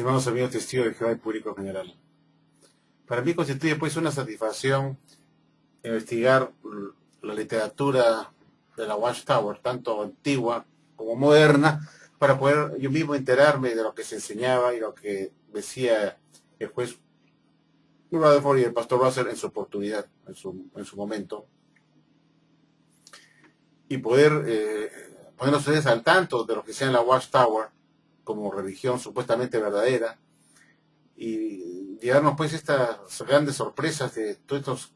Estimados amigos testigos de Jehová y público general, para mí constituye pues una satisfacción investigar la literatura de la Watchtower, tanto antigua como moderna, para poder yo mismo enterarme de lo que se enseñaba y lo que decía el juez Rutherford y el pastor Russell en su oportunidad, en su momento, y poder ponernos ustedes al tanto de lo que sea en la Watchtower como religión supuestamente verdadera, y llevarnos pues estas grandes sorpresas de todas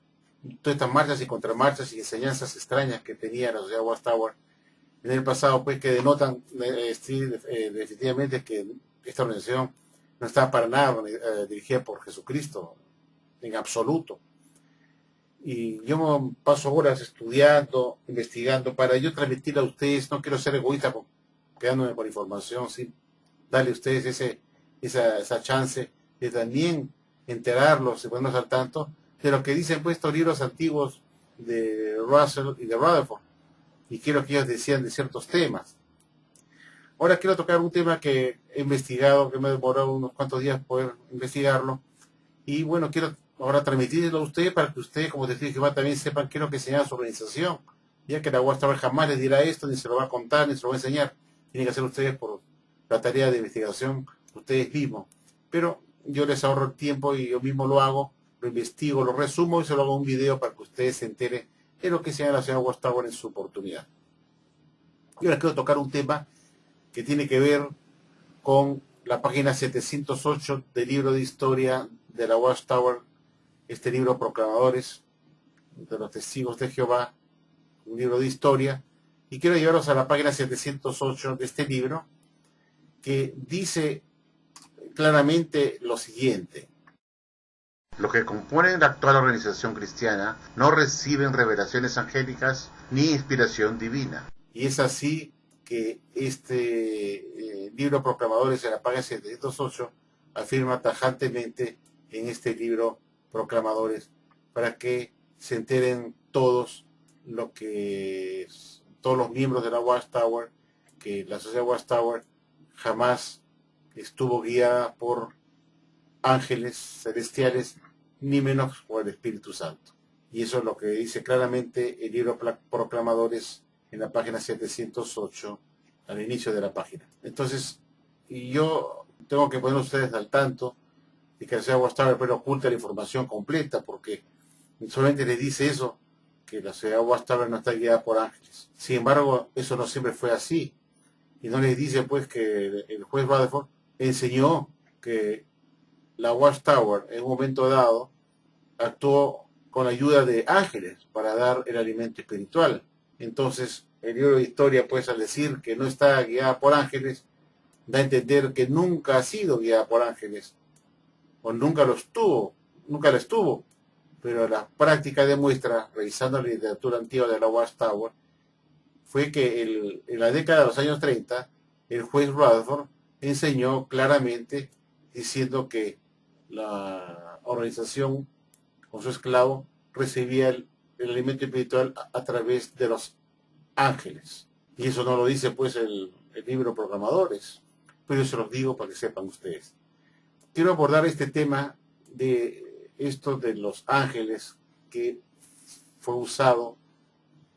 estas marchas y contramarchas y enseñanzas extrañas que tenía la sociedad Watchtower en el pasado, pues que denotan definitivamente que esta organización no está para nada dirigida por Jesucristo, en absoluto. Y yo me paso horas estudiando, investigando, para yo transmitir a ustedes. No quiero ser egoísta quedándome con información, sí, darle a ustedes esa chance de también enterarlos y ponernos al tanto de lo que dicen pues estos libros antiguos de Russell y de Rutherford, y quiero que ellos decían de ciertos temas. Ahora quiero tocar un tema que he investigado, que me ha demorado unos cuantos días poder investigarlo, y bueno, quiero ahora transmitirlo a ustedes para que ustedes como testigos de Jehová también sepan qué es lo que enseña su organización, ya que la Watchtower jamás les dirá esto, ni se lo va a contar, ni se lo va a enseñar. Tienen que hacer ustedes por la tarea de investigación ustedes mismos, pero yo les ahorro el tiempo y yo mismo lo hago, lo investigo, lo resumo y se lo hago un video para que ustedes se enteren de lo que enseña la ciudad Watchtower en su oportunidad. Y ahora quiero tocar un tema que tiene que ver con la página 708 del libro de historia de la Watchtower, este libro Proclamadores de los Testigos de Jehová, un libro de historia, y quiero llevaros a la página 708 de este libro, que dice claramente lo siguiente: los que componen la actual organización cristiana no reciben revelaciones angélicas ni inspiración divina. Y es así que este libro Proclamadores de la página 708 afirma tajantemente en este libro Proclamadores, para que se enteren todos todos los miembros de la Watchtower, que la sociedad Watchtower jamás estuvo guiada por ángeles celestiales, ni menos por el Espíritu Santo. Y eso es lo que dice claramente el libro Proclamadores en la página 708, al inicio de la página. Entonces, yo tengo que poner a ustedes al tanto de que la sociedad Watchtower pero oculta la información completa, porque solamente les dice eso, que la sociedad Watchtower no está guiada por ángeles. Sin embargo, eso no siempre fue así. Y no les dice pues que el juez Rutherford enseñó que la Watchtower en un momento dado actuó con la ayuda de ángeles para dar el alimento espiritual. Entonces, el libro de historia, pues, al decir que no está guiada por ángeles, da a entender que nunca ha sido guiada por ángeles, o nunca lo estuvo. Pero la práctica demuestra, revisando la literatura antigua de la Watchtower, fue que en la década de los años 30, el juez Rutherford enseñó claramente, diciendo que la organización con su esclavo recibía el alimento espiritual a través de los ángeles. Y eso no lo dice pues el libro Proclamadores, pero yo se los digo para que sepan ustedes. Quiero abordar este tema de esto de los ángeles, que fue usado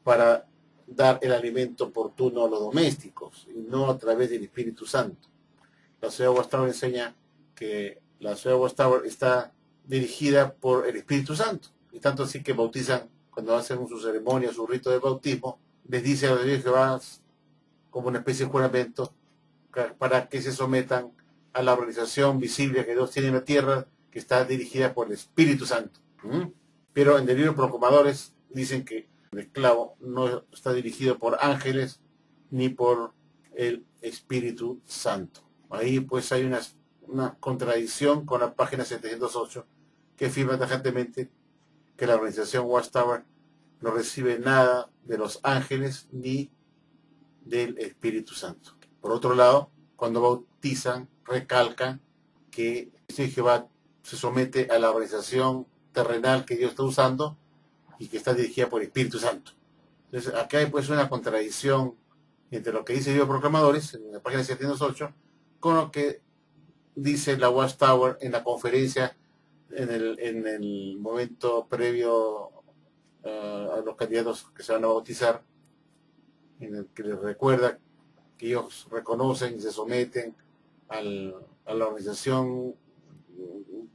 para dar el alimento oportuno a los domésticos, y no a través del Espíritu Santo. La sociedad Watchtower enseña que la sociedad Watchtower está dirigida por el Espíritu Santo, y tanto así que bautizan, cuando hacen su ceremonia, su rito de bautismo, les dice a los de Jehová como una especie de juramento para que se sometan a la organización visible que Dios tiene en la tierra, que está dirigida por el Espíritu Santo. Pero en el libro Proclamadores dicen que el esclavo no está dirigido por ángeles ni por el Espíritu Santo. Ahí pues hay una contradicción con la página 708, que afirma tajantemente que la organización Watchtower no recibe nada de los ángeles ni del Espíritu Santo. Por otro lado, cuando bautizan, recalcan que Jehová se somete a la organización terrenal que Dios está usando y que está dirigida por el Espíritu Santo. Entonces, acá hay pues una contradicción entre lo que dice Dios Proclamadores en la página 708 con lo que dice la Watchtower en la conferencia en el momento previo a los candidatos que se van a bautizar, en el que les recuerda que ellos reconocen y se someten a la organización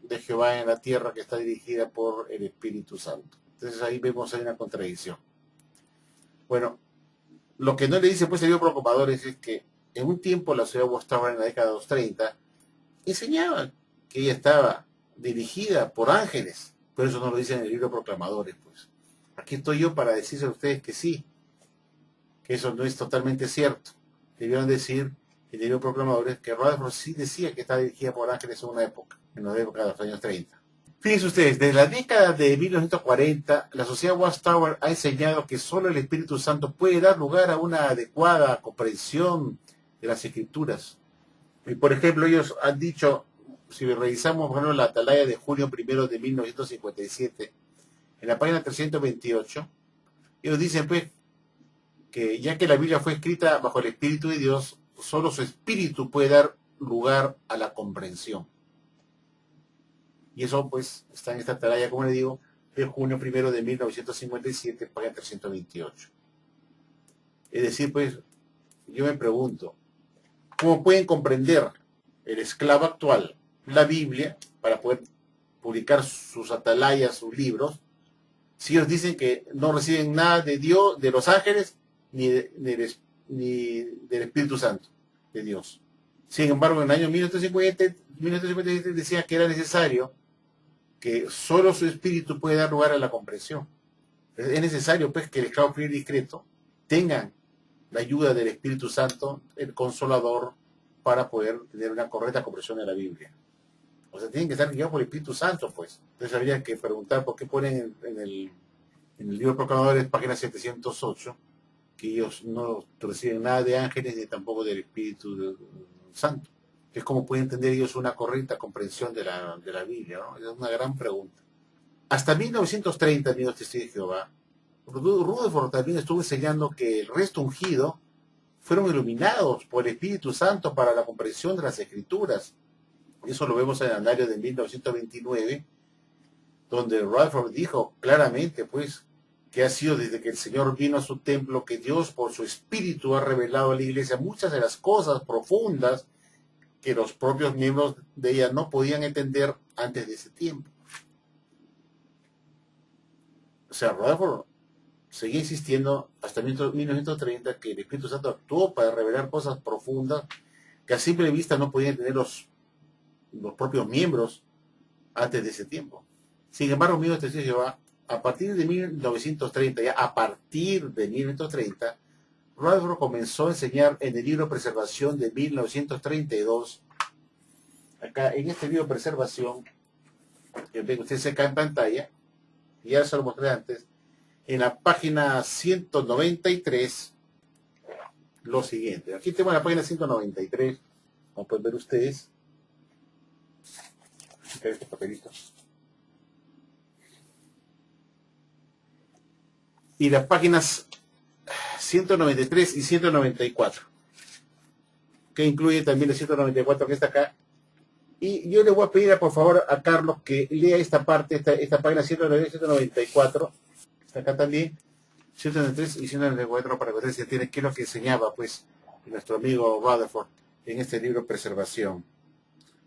de Jehová en la tierra que está dirigida por el Espíritu Santo. Entonces ahí vemos hay una contradicción. Bueno, lo que no le dice pues el libro Proclamadores es que en un tiempo la ciudad de Watchtower en la década de los 30 enseñaba que ella estaba dirigida por ángeles, pero eso no lo dice en el libro Proclamadores. Pues aquí estoy yo para decirles a ustedes que sí, que eso no es totalmente cierto. Debieron decir en el libro Proclamadores que Rutherford sí decía que estaba dirigida por ángeles en una época, en la época de los años 30. Fíjense ustedes, desde la década de 1940, la sociedad Watchtower ha enseñado que solo el Espíritu Santo puede dar lugar a una adecuada comprensión de las Escrituras. Y por ejemplo, ellos han dicho, si revisamos por ejemplo la Atalaya de junio 1 de 1957, en la página 328, ellos dicen pues que ya que la Biblia fue escrita bajo el Espíritu de Dios, solo su Espíritu puede dar lugar a la comprensión. Y eso pues está en esta atalaya, como le digo, de junio 1 de 1957, página 328. Es decir, pues, yo me pregunto, ¿cómo pueden comprender el esclavo actual la Biblia para poder publicar sus atalayas, sus libros, si ellos dicen que no reciben nada de Dios, de los ángeles, ni del Espíritu Santo de Dios? Sin embargo, en el año 1957 decía que era necesario que solo su espíritu puede dar lugar a la comprensión. Es necesario, pues, que el esclavo fiel y discreto tengan la ayuda del Espíritu Santo, el Consolador, para poder tener una correcta comprensión de la Biblia. O sea, tienen que estar guiados por el Espíritu Santo, pues. Entonces habría que preguntar por qué ponen en el libro Proclamadores, página 708, que ellos no reciben nada de ángeles ni tampoco del Espíritu Santo. Es como pueden entender ellos una correcta comprensión de la Biblia, ¿no? Es una gran pregunta. Hasta 1930, amigos testigos de Jehová, Rutherford también estuvo enseñando que el resto ungido fueron iluminados por el Espíritu Santo para la comprensión de las Escrituras. Eso lo vemos en el anuario de 1929, donde Rutherford dijo claramente, pues, que ha sido desde que el Señor vino a su templo que Dios por su Espíritu ha revelado a la Iglesia muchas de las cosas profundas que los propios miembros de ella no podían entender antes de ese tiempo. O sea, Rutherford seguía insistiendo hasta 1930 que el Espíritu Santo actuó para revelar cosas profundas que a simple vista no podían entender los propios miembros antes de ese tiempo. Sin embargo, amigos de Jehová, a partir de 1930, ya a partir de 1930, Rutherford comenzó a enseñar en el libro Preservación de 1932. Acá en este libro Preservación, que ven ustedes acá en pantalla, ya se lo mostré antes, en la página 193, lo siguiente. Aquí tengo la página 193, como pueden ver ustedes. Este papelito. Y las páginas 193 y 194, que incluye también el 194 que está acá. Y yo le voy a pedir, por favor, a Carlos que lea esta parte, esta página 193 y 194, está acá también, 193 y 194, para que ustedes se entiendan qué es lo que enseñaba, pues, nuestro amigo Rutherford en este libro Preservación.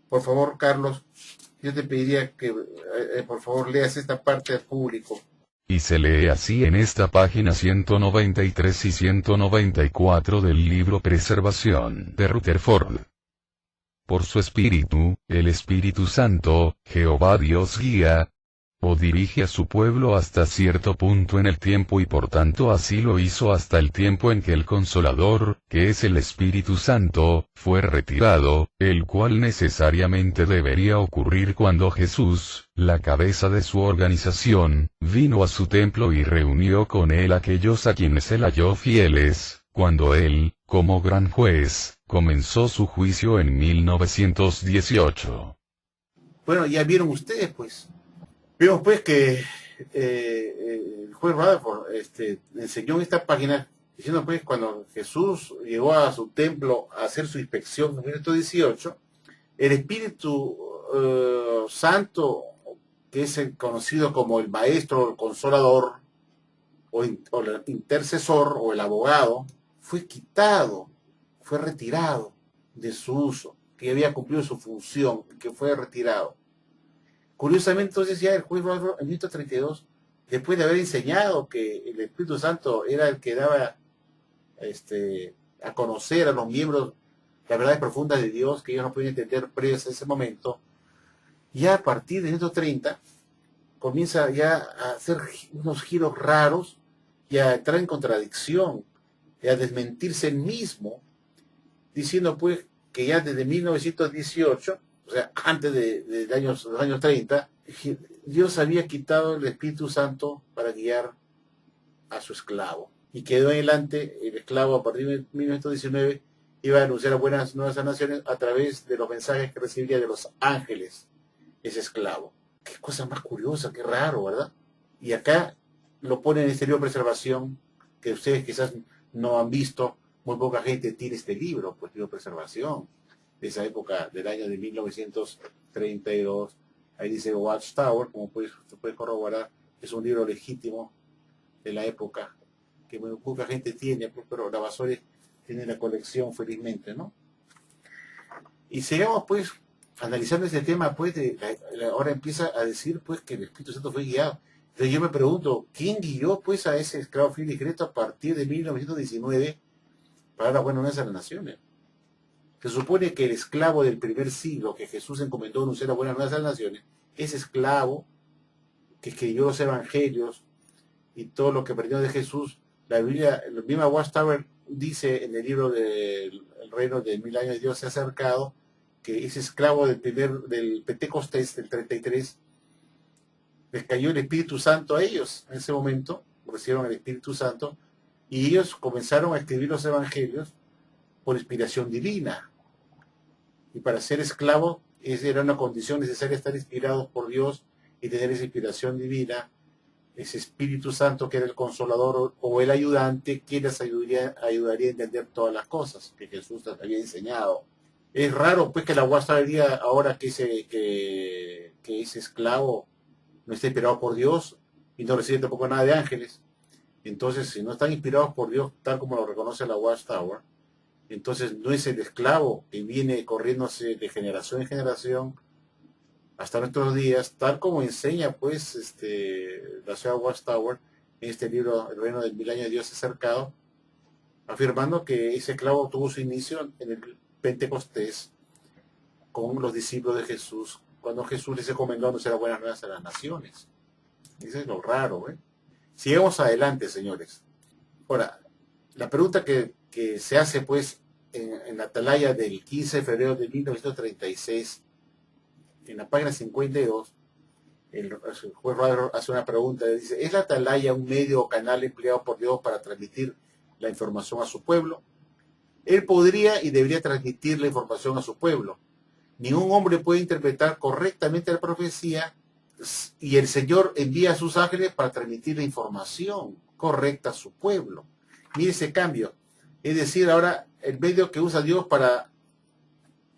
Por favor, Carlos, yo te pediría que, por favor, leas esta parte al público. Y se lee así en esta página 193 y 194 del libro Preservación de Rutherford. Por su Espíritu, el Espíritu Santo, Jehová Dios guía o dirige a su pueblo hasta cierto punto en el tiempo y por tanto así lo hizo hasta el tiempo en que el Consolador, que es el Espíritu Santo, fue retirado, el cual necesariamente debería ocurrir cuando Jesús, la cabeza de su organización, vino a su templo y reunió con él aquellos a quienes él halló fieles, cuando él, como gran juez, comenzó su juicio en 1918. Bueno, ya vieron ustedes, pues. Vemos pues que el juez Rutherford enseñó en esta página, diciendo pues cuando Jesús llegó a su templo a hacer su inspección en 1918, El Espíritu Santo, que es conocido como el Maestro, el Consolador, o el intercesor, o el abogado, fue quitado, fue retirado de su uso, que había cumplido su función, que fue retirado. Curiosamente, entonces ya el juez Bradford, en 1932, después de haber enseñado que el Espíritu Santo era el que daba a conocer a los miembros las verdades profundas de Dios que ellos no podían entender previos a ese momento, ya a partir de 1930 comienza ya a hacer unos giros raros y a entrar en contradicción y a desmentirse él mismo, diciendo pues que ya desde 1918, o sea, antes de los años 30, Dios había quitado el Espíritu Santo para guiar a su esclavo. Y quedó en adelante el esclavo a partir de 1919 iba a anunciar buenas nuevas a naciones a través de los mensajes que recibiría de los ángeles, ese esclavo. Qué cosa más curiosa, qué raro, ¿verdad? Y acá lo pone en este libro de preservación, que ustedes quizás no han visto, muy poca gente tiene este libro, pues libro de preservación, de esa época del año de 1932. Ahí dice Watchtower, como se puede corroborar, es un libro legítimo de la época, que muy poca gente tiene, pues, pero Lavasores tiene la colección felizmente, ¿no? Y sigamos pues analizando este tema, pues ahora empieza a decir pues que el Espíritu Santo fue guiado. Entonces yo me pregunto, ¿quién guió pues a ese esclavo fiel y discreto a partir de 1919 para dar las buenas nuevas a las naciones? Se supone que el esclavo del primer siglo que Jesús encomendó anunciar las buenas nuevas a las naciones, ese esclavo que escribió los evangelios y todo lo que aprendió de Jesús, la Biblia, el mismo Watchtower dice en el libro del reino de 1000 años de Dios se ha acercado, que ese esclavo del Pentecostés del 33, les cayó el Espíritu Santo a ellos en ese momento, recibieron el Espíritu Santo, y ellos comenzaron a escribir los evangelios por inspiración divina. Y para ser esclavo, esa era una condición necesaria, estar inspirados por Dios y tener esa inspiración divina, ese Espíritu Santo que era el consolador o el ayudante que les ayudaría a entender todas las cosas que Jesús les había enseñado. Es raro pues que la guasta diga ahora que ese esclavo no está inspirado por Dios y no recibe tampoco nada de ángeles. Entonces, si no están inspirados por Dios, tal como lo reconoce la Watchtower, entonces no es el esclavo que viene corriéndose de generación en generación hasta nuestros días, tal como enseña pues la ciudad Watchtower en este libro El reino del 1000 años de Dios acercado, afirmando que ese esclavo tuvo su inicio en el Pentecostés con los discípulos de Jesús, cuando Jesús les encomendó anunciar las buenas nuevas a las naciones. Eso es lo raro, ¿eh? Sigamos adelante, señores. Ahora, la pregunta que se hace pues en la atalaya del 15 de febrero de 1936, en la página 52, el juez Radler hace una pregunta, dice, ¿es la atalaya un medio o canal empleado por Dios para transmitir la información a su pueblo? Él podría y debería transmitir la información a su pueblo. Ningún hombre puede interpretar correctamente la profecía y el Señor envía a sus ángeles para transmitir la información correcta a su pueblo. Mire ese cambio. Es decir, ahora el medio que usa Dios para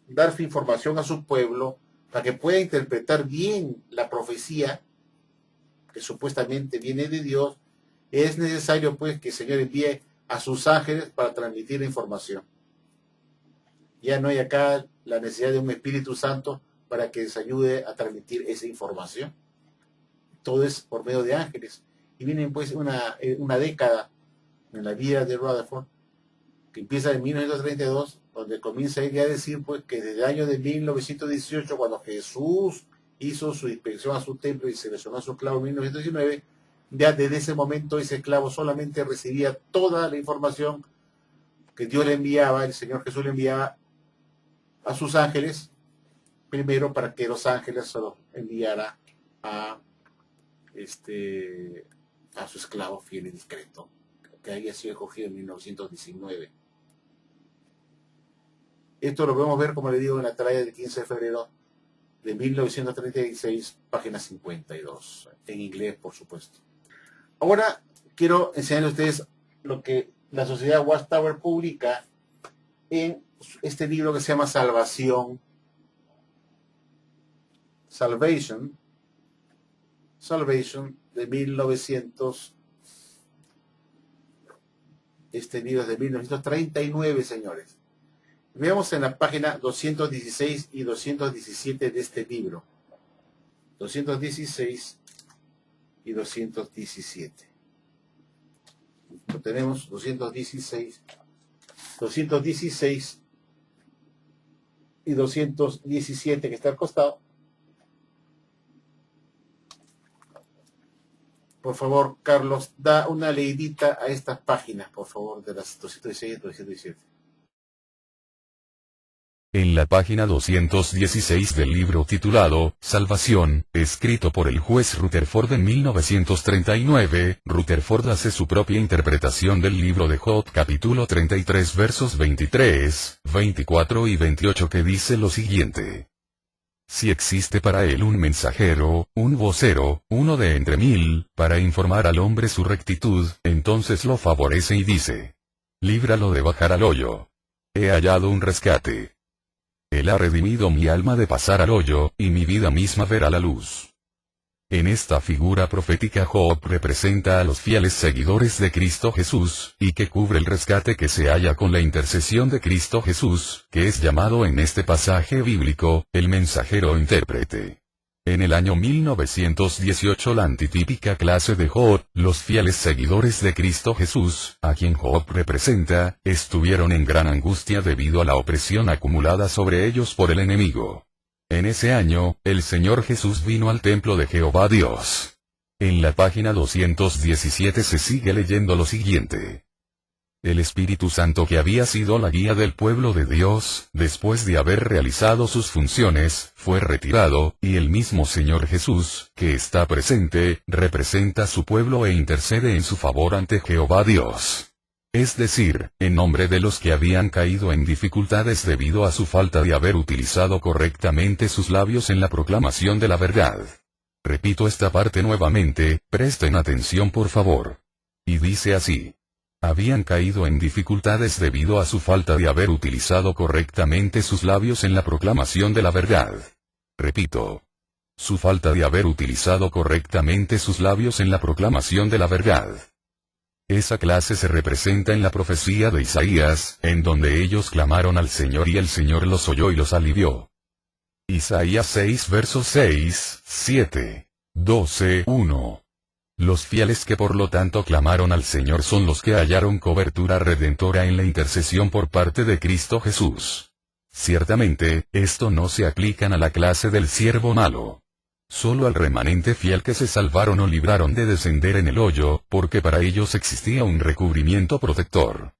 dar su información a su pueblo, para que pueda interpretar bien la profecía que supuestamente viene de Dios, es necesario pues que el Señor envíe a sus ángeles para transmitir la información. Ya no hay acá la necesidad de un Espíritu Santo para que les ayude a transmitir esa información. Todo es por medio de ángeles. Y viene pues una década en la vida de Rutherford, que empieza en 1932, donde comienza ella a decir pues que desde el año de 1918, cuando Jesús hizo su inspección a su templo y seleccionó a su esclavo en 1919, ya desde ese momento ese esclavo solamente recibía toda la información que Dios le enviaba, el Señor Jesús le enviaba a sus ángeles, primero para que los ángeles se lo enviara a su esclavo fiel y discreto, que había sido escogido en 1919. Esto lo podemos ver, como le digo, en la atalaya del 15 de febrero de 1936, página 52, en inglés, por supuesto. Ahora quiero enseñarles a ustedes lo que la Sociedad Watchtower publica en este libro que se llama Salvación Salvation de 1900. Este libro es de 1939, señores. Veamos en la página 216 y 217 de este libro. 216 y 217. Lo tenemos, 216 y 217 que está al costado. Por favor, Carlos, da una leidita a estas páginas, por favor, de las 216 y 217. En la página 216 del libro titulado Salvación, escrito por el juez Rutherford en 1939, Rutherford hace su propia interpretación del libro de Job capítulo 33 versos 23, 24 y 28 que dice lo siguiente. Si existe para él un mensajero, un vocero, uno de entre mil, para informar al hombre su rectitud, entonces lo favorece y dice. Líbralo de bajar al hoyo. He hallado un rescate. Él ha redimido mi alma de pasar al hoyo, y mi vida misma verá la luz. En esta figura profética Job representa a los fieles seguidores de Cristo Jesús, y que cubre el rescate que se halla con la intercesión de Cristo Jesús, que es llamado en este pasaje bíblico, el mensajero intérprete. En el año 1918 la antitípica clase de Job, los fieles seguidores de Cristo Jesús, a quien Job representa, estuvieron en gran angustia debido a la opresión acumulada sobre ellos por el enemigo. En ese año, el Señor Jesús vino al templo de Jehová Dios. En la página 217 se sigue leyendo lo siguiente. El Espíritu Santo que había sido la guía del pueblo de Dios, después de haber realizado sus funciones, fue retirado, y el mismo Señor Jesús, que está presente, representa a su pueblo e intercede en su favor ante Jehová Dios. Es decir, en nombre de los que habían caído en dificultades debido a su falta de haber utilizado correctamente sus labios en la proclamación de la verdad. Repito esta parte nuevamente, presten atención por favor. Y dice así. Habían caído en dificultades debido a su falta de haber utilizado correctamente sus labios en la proclamación de la verdad. Repito. Su falta de haber utilizado correctamente sus labios en la proclamación de la verdad. Esa clase se representa en la profecía de Isaías, en donde ellos clamaron al Señor y el Señor los oyó y los alivió. Isaías 6 versos 6, 7, 12, 1. Los fieles que por lo tanto clamaron al Señor son los que hallaron cobertura redentora en la intercesión por parte de Cristo Jesús. Ciertamente, esto no se aplican a la clase del siervo malo. Solo al remanente fiel que se salvaron o libraron de descender en el hoyo, porque para ellos existía un recubrimiento protector.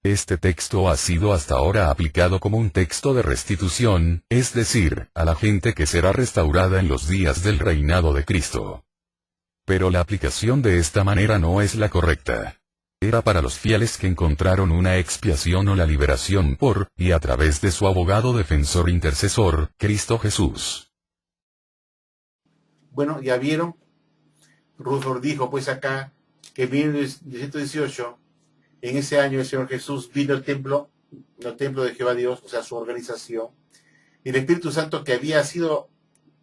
Este texto ha sido hasta ahora aplicado como un texto de restitución, es decir, a la gente que será restaurada en los días del reinado de Cristo. Pero la aplicación de esta manera no es la correcta. Era para los fieles que encontraron una expiación o la liberación por, y a través de su abogado defensor intercesor, Cristo Jesús. Bueno, ya vieron, Rutherford dijo pues acá que en 1918, en ese año el Señor Jesús vino al templo de Jehová Dios, o sea, su organización, y el Espíritu Santo que había sido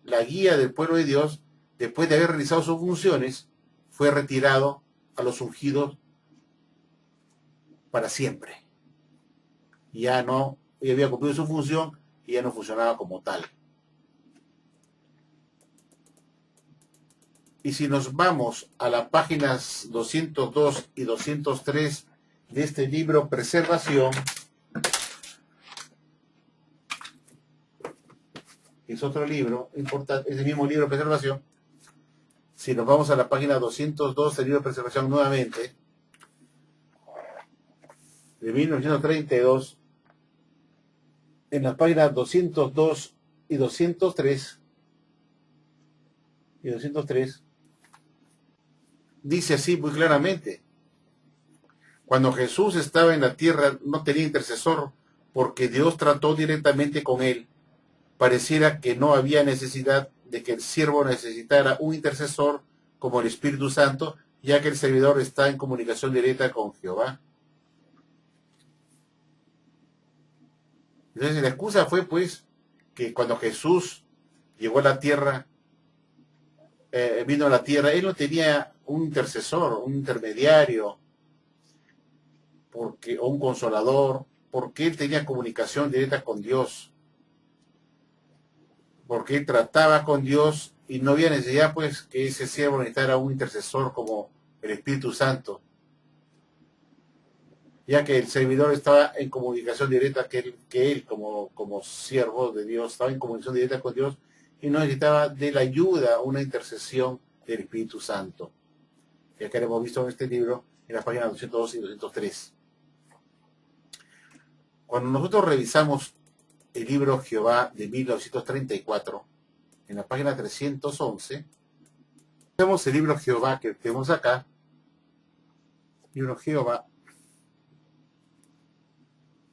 la guía del pueblo de Dios, después de haber realizado sus funciones, fue retirado a los ungidos para siempre. Ya había cumplido su función y ya no funcionaba como tal. Y si nos vamos a las páginas 202 y 203 de este libro Preservación, es otro libro importante, es el mismo libro Preservación. Si nos vamos a la página 202 del libro de Preservación nuevamente, de 1932, en las páginas 202 y 203, dice así muy claramente: cuando Jesús estaba en la tierra no tenía intercesor, porque Dios trató directamente con él. Pareciera que no había necesidad de que el siervo necesitara un intercesor como el Espíritu Santo, ya que el servidor está en comunicación directa con Jehová. Entonces la excusa fue pues que cuando Jesús llegó a la tierra, vino a la tierra, él no tenía un intercesor, un intermediario, o un consolador, porque él tenía comunicación directa con Dios, porque él trataba con Dios y no había necesidad pues que ese siervo necesitara un intercesor como el Espíritu Santo, ya que el servidor estaba en comunicación directa que él como siervo de Dios, estaba en comunicación directa con Dios y no necesitaba de la ayuda, una intercesión del Espíritu Santo. Ya que lo hemos visto en este libro, en las páginas 202 y 203. Cuando nosotros revisamos el libro Jehová de 1934, en la página 311, vemos el libro Jehová que tenemos acá, libro Jehová,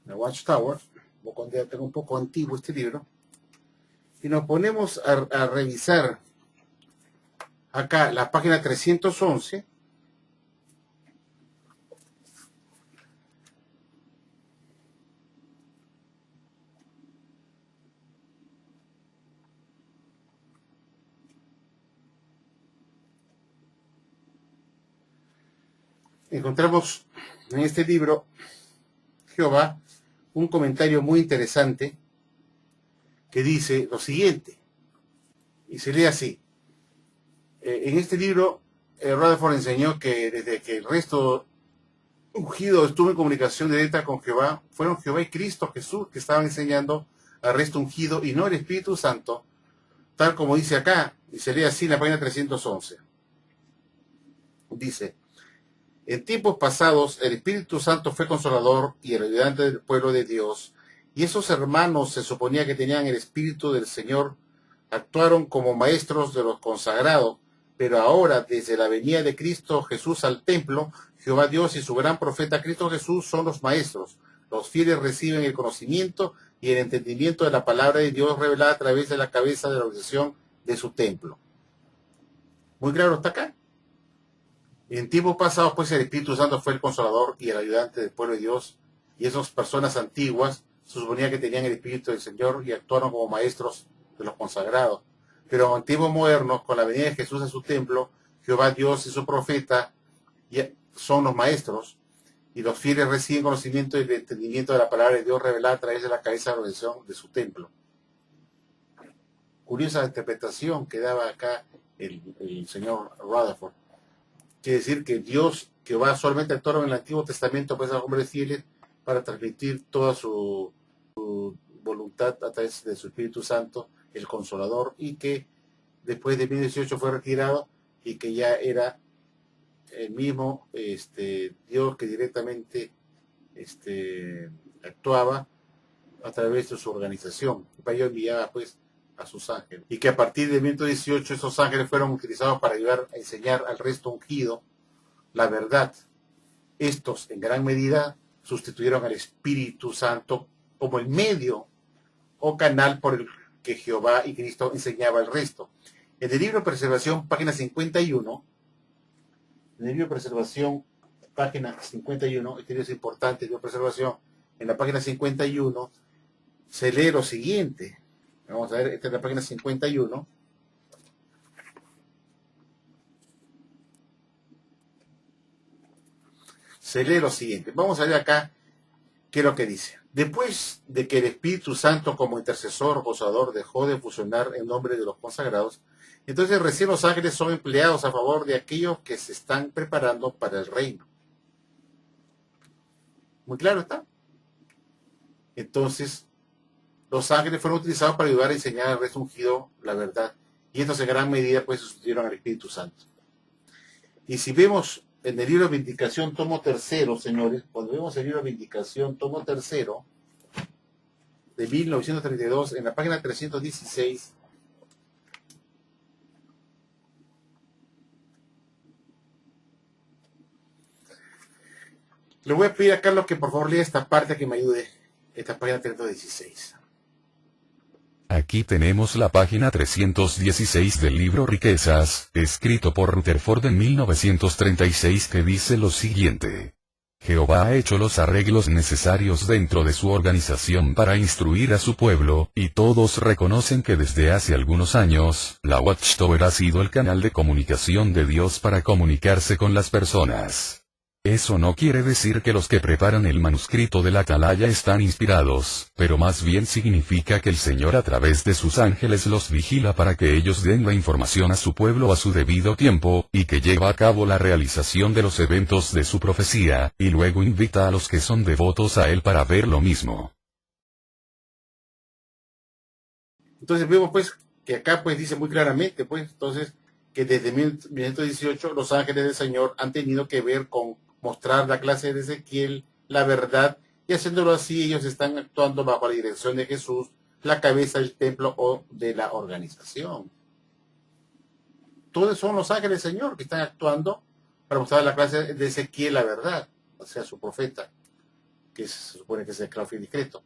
la Watchtower, tengo un poco antiguo este libro, y nos ponemos a revisar acá la página 311, encontramos en este libro Jehová un comentario muy interesante que dice lo siguiente, y se lee así. En este libro, Rutherford enseñó que desde que el resto ungido estuvo en comunicación directa con Jehová, fueron Jehová y Cristo Jesús que estaban enseñando al resto ungido y no el Espíritu Santo, tal como dice acá, y se lee así en la página 311. Dice: en tiempos pasados el Espíritu Santo fue consolador y el ayudante del pueblo de Dios, y esos hermanos se suponía que tenían el Espíritu del Señor, actuaron como maestros de los consagrados, pero ahora desde la venida de Cristo Jesús al templo, Jehová Dios y su gran profeta Cristo Jesús son los maestros. Los fieles reciben el conocimiento y el entendimiento de la palabra de Dios revelada a través de la cabeza de la organización de su templo. Muy claro está acá. En tiempos pasados, pues, el Espíritu Santo fue el consolador y el ayudante del pueblo de Dios, y esas personas antiguas se suponía que tenían el Espíritu del Señor y actuaron como maestros de los consagrados. Pero en tiempos modernos, con la venida de Jesús a su templo, Jehová Dios y su profeta son los maestros, y los fieles reciben conocimiento y el entendimiento de la palabra de Dios revelada a través de la cabeza de la organización de su templo. Curiosa interpretación que daba acá el señor Rutherford. Quiere decir que Dios, que va solamente a actuar en el Antiguo Testamento, pues a los hombres fieles, para transmitir toda su voluntad a través de su Espíritu Santo, el Consolador, y que después de 2018 fue retirado y que ya era el mismo Dios que directamente actuaba a través de su organización. Para ello enviaba pues a sus ángeles. Y que a partir de 2018 esos ángeles fueron utilizados para ayudar a enseñar al resto ungido la verdad. Estos, en gran medida, sustituyeron al Espíritu Santo como el medio o canal por el que Jehová y Cristo enseñaba al resto. En el libro de Preservación, página 51, en el libro de Preservación, página 51, este libro es importante, el libro de Preservación, en la página 51, se lee lo siguiente. Vamos a ver, esta es la página 51. Se lee lo siguiente. Vamos a ver acá qué es lo que dice. Después de que el Espíritu Santo como intercesor, gozador, dejó de funcionar en nombre de los consagrados, entonces recién los ángeles son empleados a favor de aquellos que se están preparando para el reino. ¿Muy claro está? Entonces, los ángeles fueron utilizados para ayudar a enseñar al resto ungido la verdad. Y estos en gran medida pues sustituyeron al Espíritu Santo. Y si vemos en el libro de Vindicación, tomo tercero, señores, cuando vemos el libro de Vindicación, tomo tercero, de 1932, en la página 316, le voy a pedir a Carlos que por favor lea esta parte, que me ayude, esta página 316. Aquí tenemos la página 316 del libro Riquezas, escrito por Rutherford en 1936, que dice lo siguiente. Jehová ha hecho los arreglos necesarios dentro de su organización para instruir a su pueblo, y todos reconocen que desde hace algunos años, la Watchtower ha sido el canal de comunicación de Dios para comunicarse con las personas. Eso no quiere decir que los que preparan el manuscrito de la Atalaya están inspirados, pero más bien significa que el Señor a través de sus ángeles los vigila para que ellos den la información a su pueblo a su debido tiempo, y que lleva a cabo la realización de los eventos de su profecía, y luego invita a los que son devotos a él para ver lo mismo. Entonces vemos pues que acá pues dice muy claramente pues entonces que desde 1918 los ángeles del Señor han tenido que ver con mostrar la clase de Ezequiel, la verdad, y haciéndolo así ellos están actuando bajo la dirección de Jesús, la cabeza del templo o de la organización. Todos son los ángeles del Señor que están actuando para mostrar la clase de Ezequiel, la verdad, o sea, su profeta, que se supone que es el claro y discreto,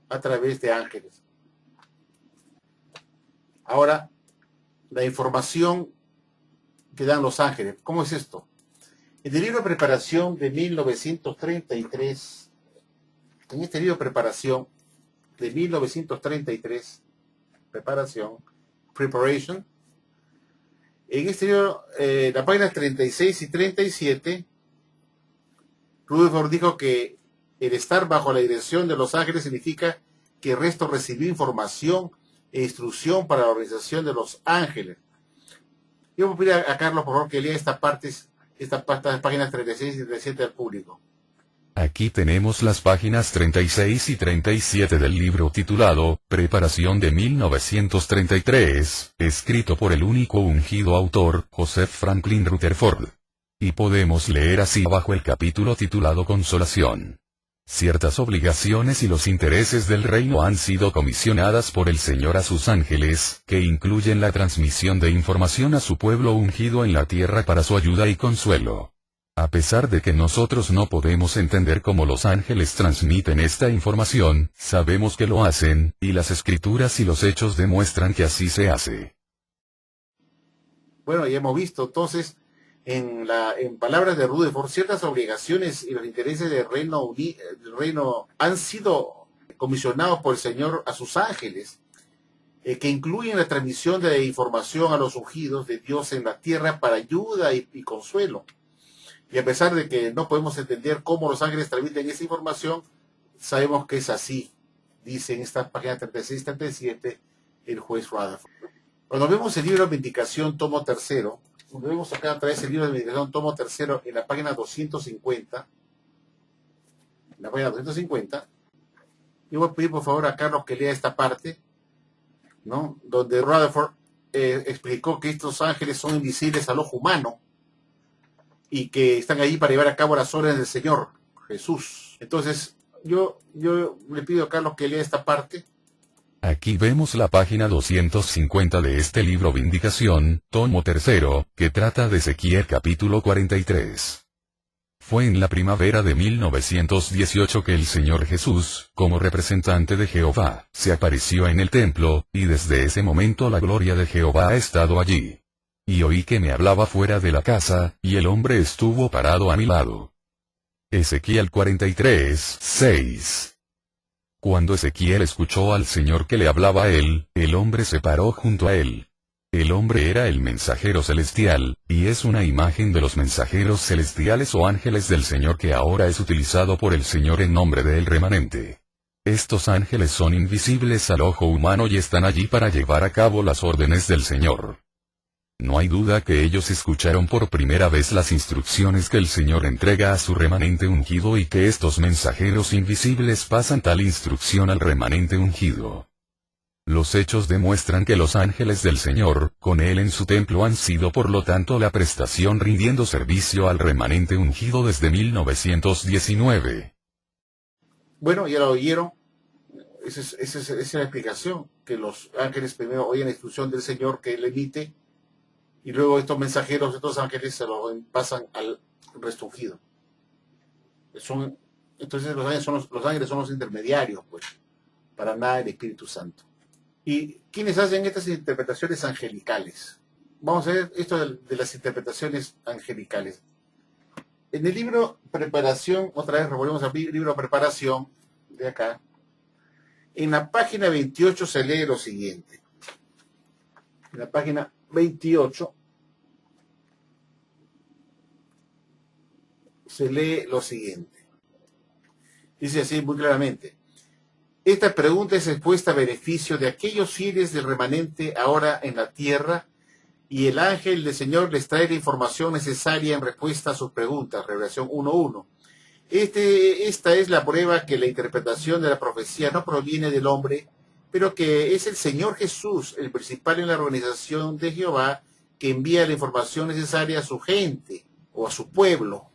a través de ángeles. Ahora, la información que dan los ángeles, ¿cómo es esto? En el libro de preparación de 1933, en este libro de preparación de 1933, Preparation, en este libro, la página 36 y 37, Rutherford dijo que el estar bajo la dirección de los ángeles significa que el resto recibió información e instrucción para la organización de los ángeles. Yo voy a pedir a Carlos, por favor, que lea estas páginas 36 y 37 al público. Aquí tenemos las páginas 36 y 37 del libro titulado, Preparación de 1933, escrito por el único ungido autor, Joseph Franklin Rutherford. Y podemos leer así bajo el capítulo titulado Consolación. Ciertas obligaciones y los intereses del reino han sido comisionadas por el Señor a sus ángeles, que incluyen la transmisión de información a su pueblo ungido en la tierra para su ayuda y consuelo. A pesar de que nosotros no podemos entender cómo los ángeles transmiten esta información, sabemos que lo hacen, y las escrituras y los hechos demuestran que así se hace. Bueno, ya hemos visto, entonces, en palabras de Rutherford, ciertas obligaciones y los intereses del reino han sido comisionados por el Señor a sus ángeles, que incluyen la transmisión de información a los ungidos de Dios en la tierra para ayuda y consuelo. Y a pesar de que no podemos entender cómo los ángeles transmiten esa información, sabemos que es así, dice en esta página 36-37 el juez Rutherford. Cuando vemos el libro de Vindicación, tomo tercero, cuando vemos acá otra vez el libro de Vindicación, tomo tercero, en la página 250, yo voy a pedir por favor a Carlos que lea esta parte, ¿no? Donde Rutherford explicó que estos ángeles son invisibles al ojo humano, y que están ahí para llevar a cabo las órdenes del Señor Jesús. Entonces, yo le pido a Carlos que lea esta parte. Aquí vemos la página 250 de este libro Vindicación, tomo tercero, que trata de Ezequiel capítulo 43. Fue en la primavera de 1918 que el Señor Jesús, como representante de Jehová, se apareció en el templo, y desde ese momento la gloria de Jehová ha estado allí. Y oí que me hablaba fuera de la casa, y el hombre estuvo parado a mi lado. Ezequiel 43, 6. Cuando Ezequiel escuchó al Señor que le hablaba a él, el hombre se paró junto a él. El hombre era el mensajero celestial, y es una imagen de los mensajeros celestiales o ángeles del Señor que ahora es utilizado por el Señor en nombre del remanente. Estos ángeles son invisibles al ojo humano y están allí para llevar a cabo las órdenes del Señor. No hay duda que ellos escucharon por primera vez las instrucciones que el Señor entrega a su remanente ungido y que estos mensajeros invisibles pasan tal instrucción al remanente ungido. Los hechos demuestran que los ángeles del Señor, con Él en su templo han sido por lo tanto la prestación rindiendo servicio al remanente ungido desde 1919. Bueno, ya lo oyeron. Esa es la explicación, que los ángeles primero oyen la instrucción del Señor que Él emite, y luego estos mensajeros, estos ángeles, se lo pasan al resto ungido. Entonces los ángeles son los intermediarios, pues, para nada el Espíritu Santo. ¿Y quiénes hacen estas interpretaciones angelicales? Vamos a ver esto de las interpretaciones angelicales. En el libro Preparación, otra vez revolvemos al libro Preparación, de acá, en la página 28 se lee lo siguiente. En la página 28 se lee lo siguiente. Dice así muy claramente. Esta pregunta es expuesta a beneficio de aquellos fieles del remanente ahora en la tierra, y el ángel del Señor les trae la información necesaria en respuesta a sus preguntas. Revelación 1:1. Esta es la prueba que la interpretación de la profecía no proviene del hombre, pero que es el Señor Jesús, el principal en la organización de Jehová, que envía la información necesaria a su gente o a su pueblo.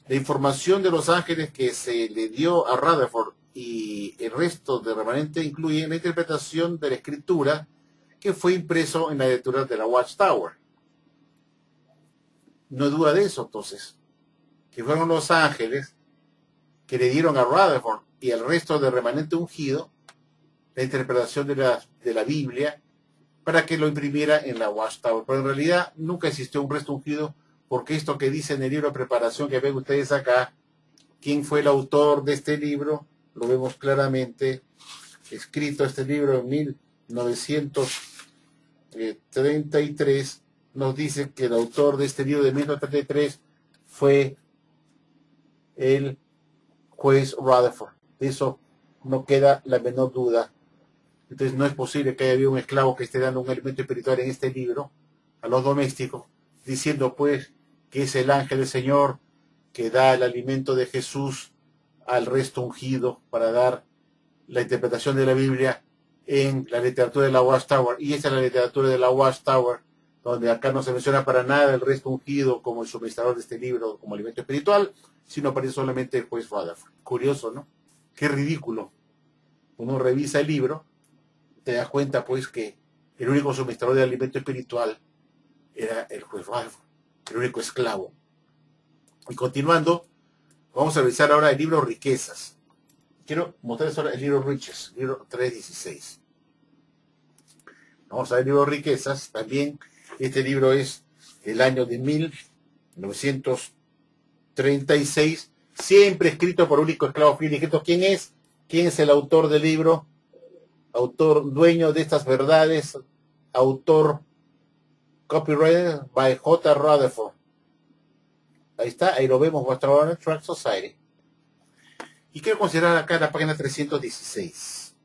La información de los ángeles que se le dio a Rutherford y el resto del remanente incluye la interpretación de la escritura que fue impreso en la lectura de la Watchtower. No hay duda de eso, entonces, que fueron los ángeles que le dieron a Rutherford y al resto del remanente ungido la interpretación de la Biblia para que lo imprimiera en la Watchtower. Pero en realidad nunca existió un resto ungido, porque esto que dice en el libro de preparación que ven ustedes acá, quién fue el autor de este libro, lo vemos claramente escrito este libro en 1933, nos dice que el autor de este libro de 1933 fue el juez Rutherford. De eso no queda la menor duda. Entonces no es posible que haya habido un esclavo que esté dando un alimento espiritual en este libro a los domésticos, diciendo pues que es el ángel del Señor que da el alimento de Jesús al resto ungido para dar la interpretación de la Biblia en la literatura de la Watchtower. Y esa es la literatura de la Watchtower, donde acá no se menciona para nada el resto ungido como el suministrador de este libro, como alimento espiritual, sino aparece solamente el juez Rutherford. Curioso, ¿no? Qué ridículo. Uno revisa el libro, te das cuenta pues que el único suministrador de alimento espiritual era el juez Rutherford, el único esclavo. Y continuando, vamos a revisar ahora el libro Riquezas. Quiero mostrarles ahora el libro Riches, libro 3:16. Vamos a ver el libro Riquezas. También este libro es del año de 1936, siempre escrito por único esclavo fiel y escrito. ¿Quién es? ¿Quién es el autor del libro? Autor, dueño de estas verdades, autor, copyrighted by J. Rutherford. Ahí está, ahí lo vemos, Watchtower Tract Society. Y quiero considerar acá la página 316.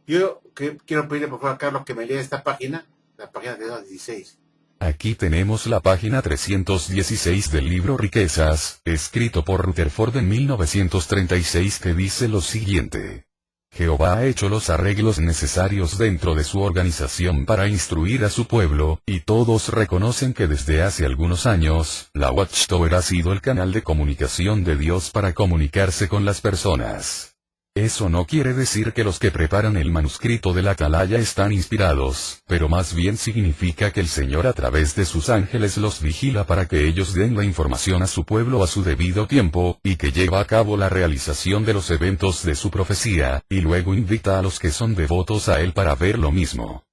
Yo quiero pedirle por favor a Carlos que me lea esta página, la página 316. Aquí tenemos la página 316 del libro Riquezas, escrito por Rutherford en 1936, que dice lo siguiente. Jehová ha hecho los arreglos necesarios dentro de su organización para instruir a su pueblo, y todos reconocen que desde hace algunos años, la Watchtower ha sido el canal de comunicación de Dios para comunicarse con las personas. Eso no quiere decir que los que preparan el manuscrito de la Atalaya están inspirados, pero más bien significa que el Señor a través de sus ángeles los vigila para que ellos den la información a su pueblo a su debido tiempo, y que lleva a cabo la realización de los eventos de su profecía, y luego invita a los que son devotos a él para ver lo mismo.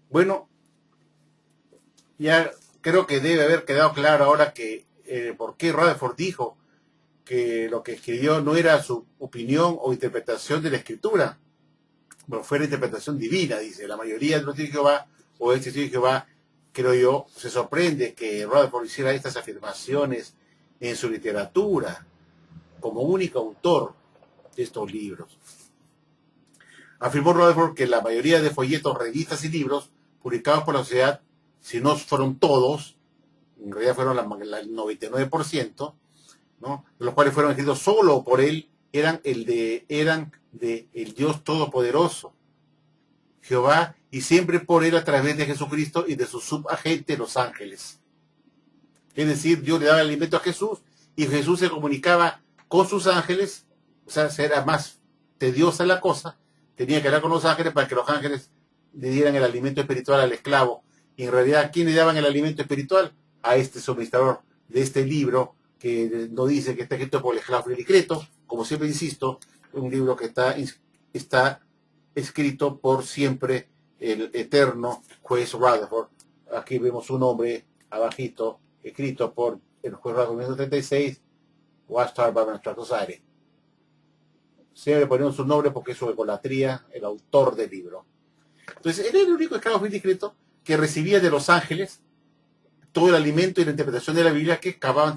Bueno, ya creo que debe haber quedado claro ahora que por qué Rutherford dijo que lo que escribió no era su opinión o interpretación de la escritura, pero fue la interpretación divina. Dice, la mayoría de los testigos de Jehová, o de testigos de Jehová, creo yo, se sorprende que Rutherford hiciera estas afirmaciones en su literatura, como único autor de estos libros. Afirmó Rutherford que la mayoría de folletos, revistas y libros publicados por la sociedad, si no fueron todos, en realidad fueron el 99%, ¿no?, los cuales fueron escritos solo por él, eran de el Dios Todopoderoso, Jehová, y siempre por él a través de Jesucristo y de su subagente, los ángeles. Es decir, Dios le daba el alimento a Jesús y Jesús se comunicaba con sus ángeles. O sea, era más tediosa la cosa, tenía que hablar con los ángeles para que los ángeles le dieran el alimento espiritual al esclavo. Y en realidad, ¿a quién le daban el alimento espiritual? A este suministrador de este libro, que no dice que está escrito por el esclavo discreto, como siempre insisto, un libro que está escrito por siempre el eterno juez Rutherford. Aquí vemos su nombre abajito, escrito por el juez Rutherford 1936, Watchtower Bible Society. Siempre ponemos su nombre porque es su egolatría, el autor del libro. Entonces, él era el único esclavo muy discreto que recibía de los ángeles todo el alimento y la interpretación de la Biblia que acababan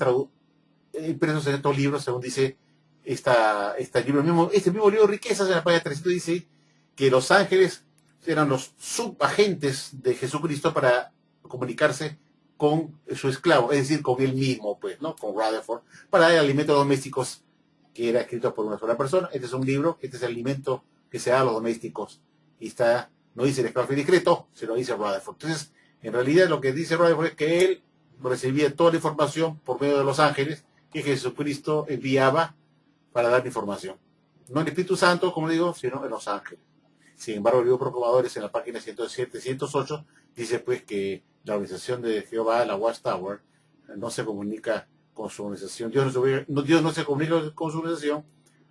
impresos en estos libros, según dice este mismo libro Riquezas, en la página 300 dice que los ángeles eran los subagentes de Jesucristo para comunicarse con su esclavo, es decir, con él mismo, pues, ¿no? Con Rutherford, para dar alimentos domésticos que era escrito por una sola persona. Este es un libro, este es el alimento que se da a los domésticos. Y está, no dice el esclavo discreto, sino dice Rutherford. Entonces, en realidad lo que dice Rutherford es que él recibía toda la información por medio de los ángeles que Jesucristo enviaba para dar información. No el Espíritu Santo, como digo, sino en los ángeles. Sin embargo, el libro Proclamadores en la página 107, 108 dice pues que la organización de Jehová, la Watchtower, no se comunica con su organización. Dios no se comunica con su organización,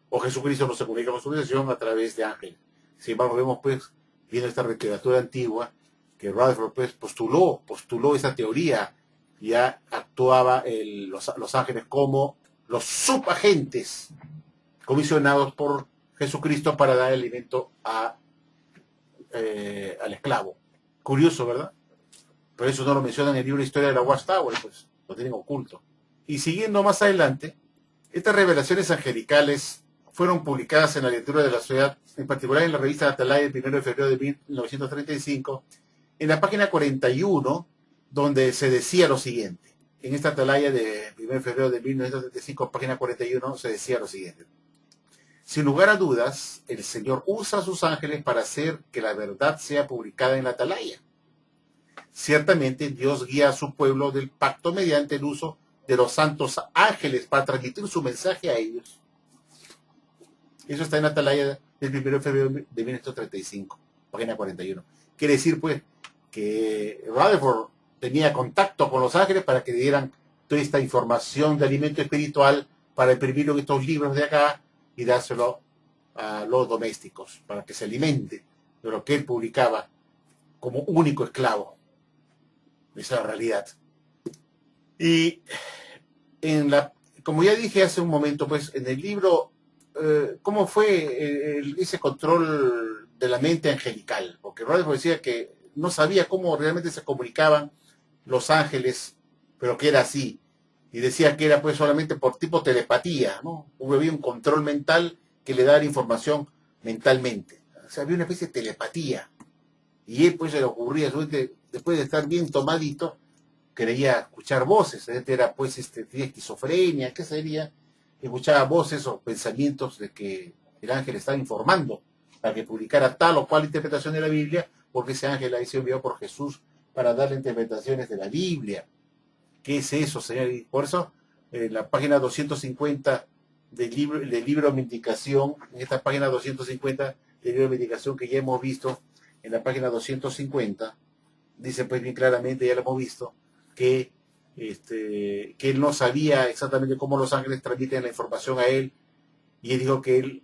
o Jesucristo no se comunica con su organización a través de ángeles. Sin embargo, vemos pues, viendo esta literatura antigua, que Rutherford pues postuló esa teoría. Ya actuaba los ángeles como los subagentes comisionados por Jesucristo para dar alimento al esclavo. Curioso, ¿verdad? Pero eso no lo mencionan en el libro de Historia de la Watchtower, pues lo tienen oculto. Y siguiendo más adelante, estas revelaciones angelicales fueron publicadas en la lectura de la ciudad, en particular en la revista Atalaya el 1 de febrero de 1935, en la página 41, donde se decía lo siguiente. En esta Atalaya de 1 de febrero de 1935, página 41, se decía lo siguiente. Sin lugar a dudas, el Señor usa a sus ángeles para hacer que la verdad sea publicada en la Atalaya. Ciertamente, Dios guía a su pueblo del pacto mediante el uso de los santos ángeles para transmitir su mensaje a ellos. Eso está en la Atalaya del 1 de febrero de 1935, página 41. Quiere decir, pues, que Rutherford tenía contacto con los ángeles para que dieran toda esta información de alimento espiritual para imprimirlo en estos libros de acá y dárselo a los domésticos para que se alimente de lo que él publicaba como único esclavo. Esa es la realidad. Y como ya dije hace un momento, pues en el libro, ¿cómo fue ese control de la mente angelical? Porque Rutherford decía que no sabía cómo realmente se comunicaban los ángeles, pero que era así. Y decía que era pues solamente por tipo telepatía, ¿no? Había un control mental que le daba información mentalmente. O sea, había una especie de telepatía. Y él pues se le ocurría, después de estar bien tomadito, creía escuchar voces. Era pues, tenía esquizofrenia, ¿qué sería? Escuchaba voces o pensamientos de que el ángel estaba informando para que publicara tal o cual interpretación de la Biblia, porque ese ángel había sido enviado por Jesús para darle interpretaciones de la Biblia. ¿Qué es eso, señor? Y por eso, en la página 250 del libro Vindicación, en esta página 250 del libro Vindicación que ya hemos visto, en la página 250, dice pues bien claramente, ya lo hemos visto, que él no sabía exactamente cómo los ángeles transmiten la información a él, y él dijo que él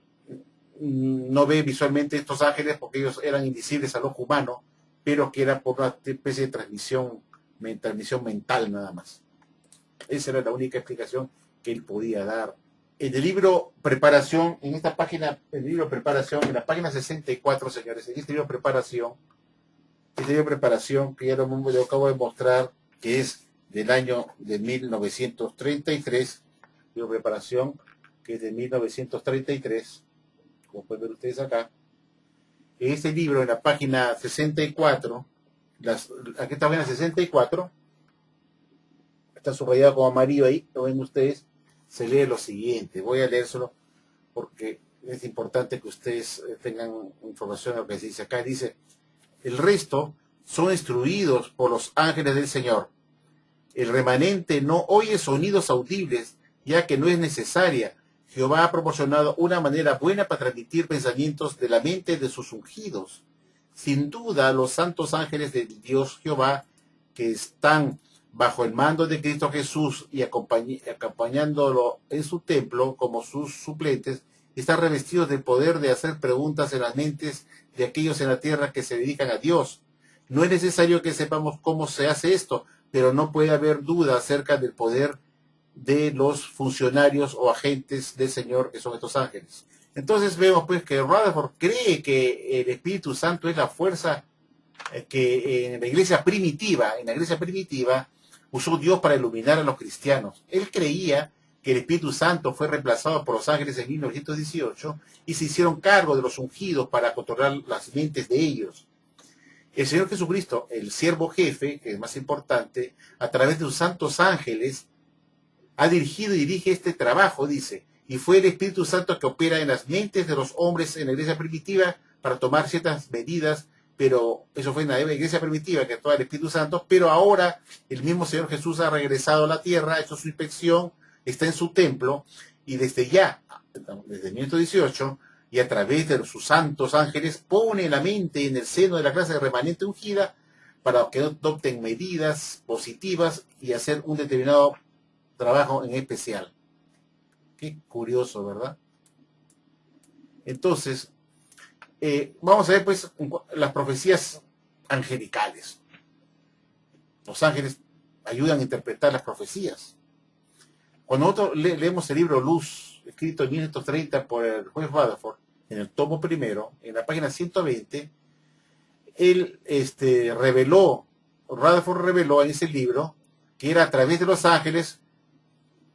no ve visualmente estos ángeles porque ellos eran invisibles al ojo humano, pero que era por una especie de transmisión mental nada más. Esa era la única explicación que él podía dar. En el libro Preparación, en esta página, en la página 64, señores, en este libro Preparación, que ya lo acabo de mostrar, que es del año de 1933, libro Preparación, que es de 1933, como pueden ver ustedes acá. En este libro, en la página 64, aquí está en la 64, está subrayado como amarillo ahí, lo ven ustedes, se lee lo siguiente. Voy a leérselo porque es importante que ustedes tengan información de lo que se dice acá. Dice, el resto son instruidos por los ángeles del Señor. El remanente no oye sonidos audibles, ya que no es necesaria. Jehová ha proporcionado una manera buena para transmitir pensamientos de la mente de sus ungidos. Sin duda, los santos ángeles de Dios Jehová, que están bajo el mando de Cristo Jesús y acompañándolo en su templo como sus suplentes, están revestidos del poder de hacer preguntas en las mentes de aquellos en la tierra que se dedican a Dios. No es necesario que sepamos cómo se hace esto, pero no puede haber duda acerca del poder de los funcionarios o agentes del Señor que son estos ángeles. Entonces vemos pues que Rutherford cree que el Espíritu Santo es la fuerza que en la iglesia primitiva, usó Dios para iluminar a los cristianos. Él creía que el Espíritu Santo fue reemplazado por los ángeles en 1918 y se hicieron cargo de los ungidos para controlar las mentes de ellos. El Señor Jesucristo, el siervo jefe, que es más importante, a través de sus santos ángeles, ha dirigido y dirige este trabajo, dice, y fue el Espíritu Santo que opera en las mentes de los hombres en la iglesia primitiva para tomar ciertas medidas, pero eso fue en la iglesia primitiva que actuó el Espíritu Santo, pero ahora el mismo Señor Jesús ha regresado a la tierra, ha hecho su inspección, está en su templo, y desde 1918, y a través de sus santos ángeles, pone la mente en el seno de la clase de remanente ungida para que adopten medidas positivas y hacer un determinado trabajo en especial. Qué curioso, ¿verdad? Entonces, vamos a ver pues las profecías angelicales. Los ángeles ayudan a interpretar las profecías. Cuando nosotros leemos el libro Luz, escrito en 1930 por el juez Rutherford, en el tomo primero, en la página 120, él Rutherford reveló en ese libro que era a través de los ángeles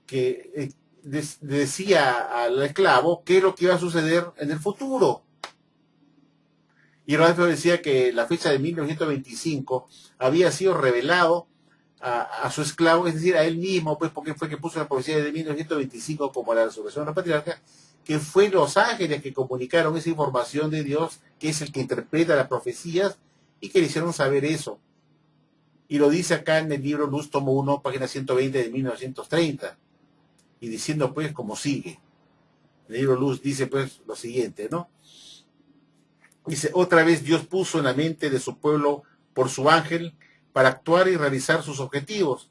que decía al esclavo qué es lo que iba a suceder en el futuro. Y Rutherford decía que la fecha de 1925 había sido revelado a su esclavo, es decir, a él mismo, pues porque fue que puso la profecía de 1925 como la resurrección de los patriarcas, que fue los ángeles que comunicaron esa información de Dios, que es el que interpreta las profecías, y que le hicieron saber eso. Y lo dice acá en el libro Luz, tomo 1, página 120 de 1930. Y diciendo pues como sigue. El libro Luz dice pues lo siguiente, ¿no? Dice, otra vez Dios puso en la mente de su pueblo por su ángel para actuar y realizar sus objetivos.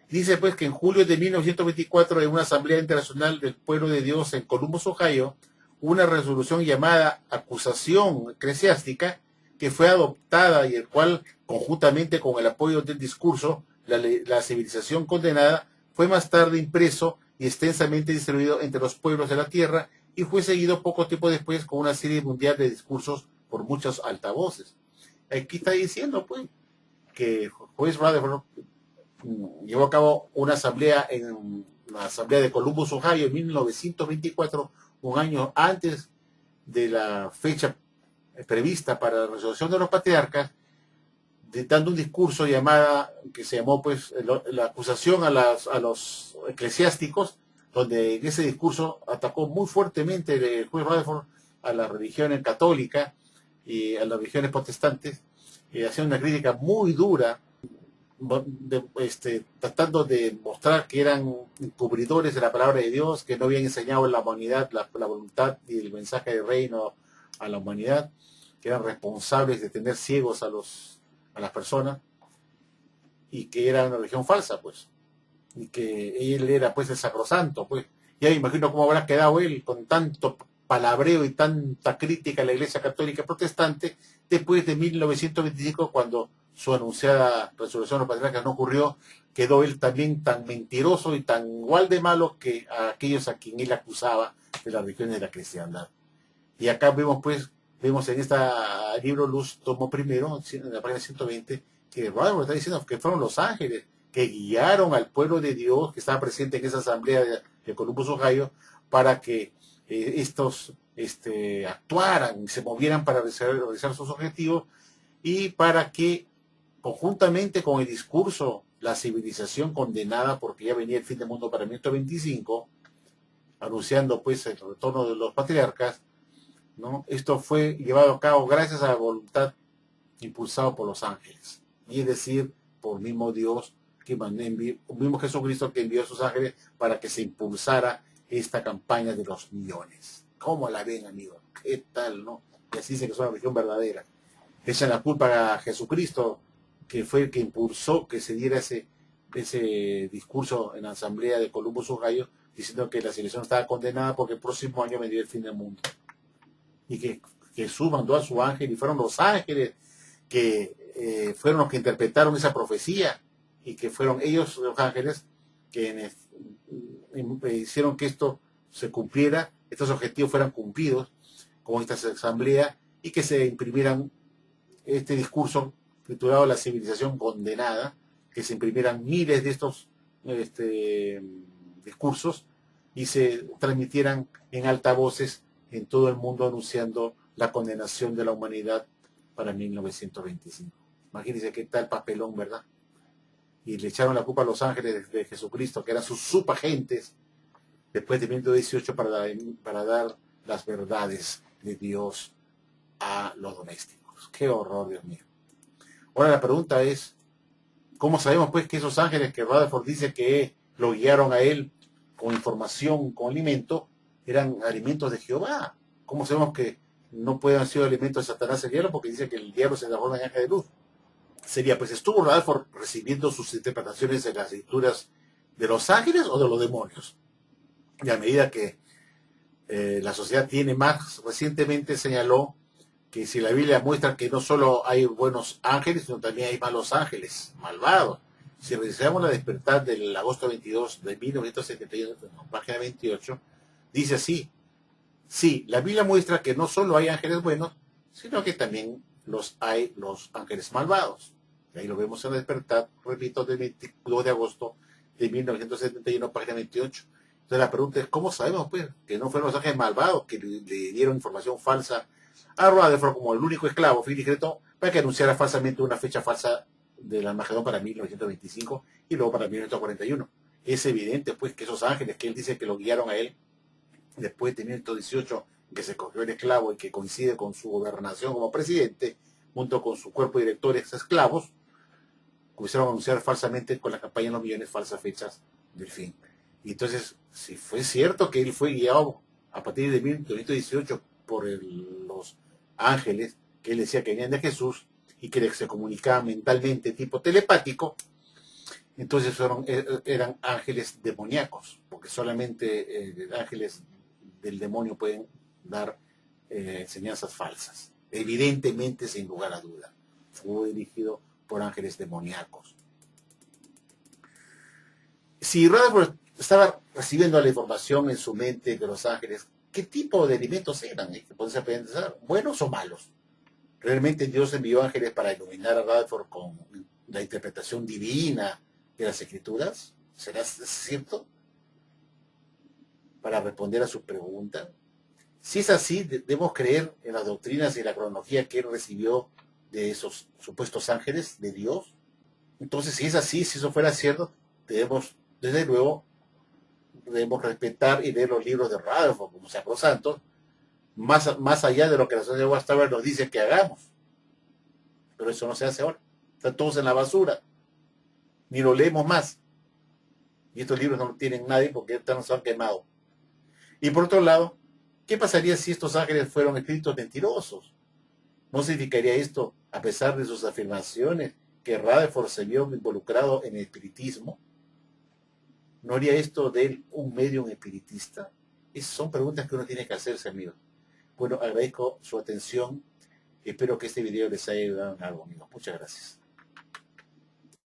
Dice pues que en julio de 1924 en una asamblea internacional del pueblo de Dios en Columbus, Ohio, una resolución llamada acusación eclesiástica que fue adoptada y el cual conjuntamente con el apoyo del discurso, la civilización condenada, fue más tarde impreso y extensamente distribuido entre los pueblos de la tierra y fue seguido poco tiempo después con una serie mundial de discursos por muchos altavoces. Aquí está diciendo pues que juez Rutherford llevó a cabo una asamblea en la asamblea de Columbus, Ohio, en 1924, un año antes de la fecha prevista para la resolución de los patriarcas, dando un discurso que se llamó pues la acusación a los eclesiásticos, donde en ese discurso atacó muy fuertemente el juez Rutherford a la religión católica y a las religiones protestantes, hacía una crítica muy dura, tratando de mostrar que eran encubridores de la palabra de Dios, que no habían enseñado a la humanidad la voluntad y el mensaje del reino a la humanidad, que eran responsables de tener ciegos a las personas, y que era una religión falsa, pues, y que él era pues el sacrosanto, pues. Ya me imagino cómo habrá quedado él con tanto palabreo y tanta crítica a la Iglesia Católica Protestante después de 1925, cuando su anunciada resurrección de los patriarcas no ocurrió. Quedó él también tan mentiroso y tan igual de malo que a aquellos a quien él acusaba de las religiones de la cristiandad. Y acá vemos en este libro Luz, tomo primero, en la página 120, que Rutherford está diciendo que fueron los ángeles que guiaron al pueblo de Dios que estaba presente en esa asamblea de Columbus, Ohio, para que estos actuaran y se movieran para realizar sus objetivos, y para que conjuntamente con el discurso, la civilización condenada, porque ya venía el fin del mundo para 1925, anunciando pues el retorno de los patriarcas, ¿no? Esto fue llevado a cabo gracias a la voluntad impulsada por los ángeles, y es decir, por mismo Dios, mismo Jesucristo, que envió a sus ángeles para que se impulsara esta campaña de los millones. ¿Cómo la ven, amigos? ¿Qué tal, no? Y así dice que es una religión verdadera. Echan la culpa a Jesucristo, que fue el que impulsó que se diera ese discurso en la asamblea de Columbus, Ohio, diciendo que la civilización estaba condenada porque el próximo año vendría el fin del mundo. Y que Jesús mandó a su ángel y fueron los ángeles que fueron los que interpretaron esa profecía y que fueron ellos, los ángeles, quienes hicieron que esto se cumpliera, estos objetivos fueran cumplidos con esta asamblea y que se imprimieran este discurso titulado La civilización condenada, que se imprimieran miles de estos discursos y se transmitieran en altavoces en todo el mundo anunciando la condenación de la humanidad para 1925. Imagínense qué tal papelón, ¿verdad? Y le echaron la culpa a los ángeles de Jesucristo, que eran sus subagentes, después de 1918 para dar las verdades de Dios a los domésticos. ¡Qué horror, Dios mío! Ahora la pregunta es, ¿cómo sabemos pues que esos ángeles que Rutherford dice que lo guiaron a él con información, con alimento, eran alimentos de Jehová? ¿Cómo sabemos que no pueden haber sido alimentos de Satanás el diablo? Porque dice que el diablo se transforma en ángel de luz. Sería, pues, ¿estuvo Rutherford recibiendo sus interpretaciones de las escrituras de los ángeles o de los demonios? Y a medida que la sociedad tiene más, recientemente señaló que si la Biblia muestra que no solo hay buenos ángeles, sino también hay malos ángeles, malvados. Si revisamos la despertar del agosto 22 de 1971, página 28, dice así: sí, la Biblia muestra que no solo hay ángeles buenos, sino que también los ángeles malvados. Y ahí lo vemos en la despertar, repito, del 22 de agosto de 1971, página 28. Entonces la pregunta es, ¿cómo sabemos pues que no fueron los ángeles malvados que le dieron información falsa a Rutherford como el único esclavo discreto para que anunciara falsamente una fecha falsa del Armagedón para 1925 y luego para 1941? Es evidente pues que esos ángeles que él dice que lo guiaron a él después de 1918, que se cogió el esclavo y que coincide con su gobernación como presidente, junto con su cuerpo de directores esclavos, comenzaron a anunciar falsamente con la campaña de los millones falsas fechas del fin. Y entonces, si fue cierto que él fue guiado a partir de 1918 por los ángeles, que él decía que venían de Jesús y que se comunicaban mentalmente tipo telepático, entonces eran ángeles demoníacos, porque solamente ángeles del demonio pueden dar enseñanzas falsas. Evidentemente, sin lugar a duda, fue dirigido por ángeles demoníacos. Si Rutherford estaba recibiendo la información en su mente de los ángeles, ¿qué tipo de alimentos eran? ¿Pueden pensar, buenos o malos? ¿Realmente Dios envió ángeles para iluminar a Rutherford con la interpretación divina de las Escrituras? ¿Será cierto? Para responder a su pregunta. Si es así, debemos creer en las doctrinas y la cronología que él recibió de esos supuestos ángeles de Dios. Entonces, si es así, si eso fuera cierto, desde luego, debemos respetar y leer los libros de Rutherford como sacrosantos, más allá de lo que la Sociedad Watchtower nos dice que hagamos. Pero eso no se hace ahora. Están todos en la basura. Ni lo leemos más. Y estos libros no tienen nadie porque están se han quemado. Y por otro lado, ¿qué pasaría si estos ángeles fueron espíritus mentirosos? ¿No significaría esto, a pesar de sus afirmaciones, que Rutherford se vio involucrado en el espiritismo? ¿No haría esto de él un medium espiritista? Esas son preguntas que uno tiene que hacerse, amigos. Bueno, agradezco su atención. Espero que este video les haya ayudado en algo, amigos. Muchas gracias.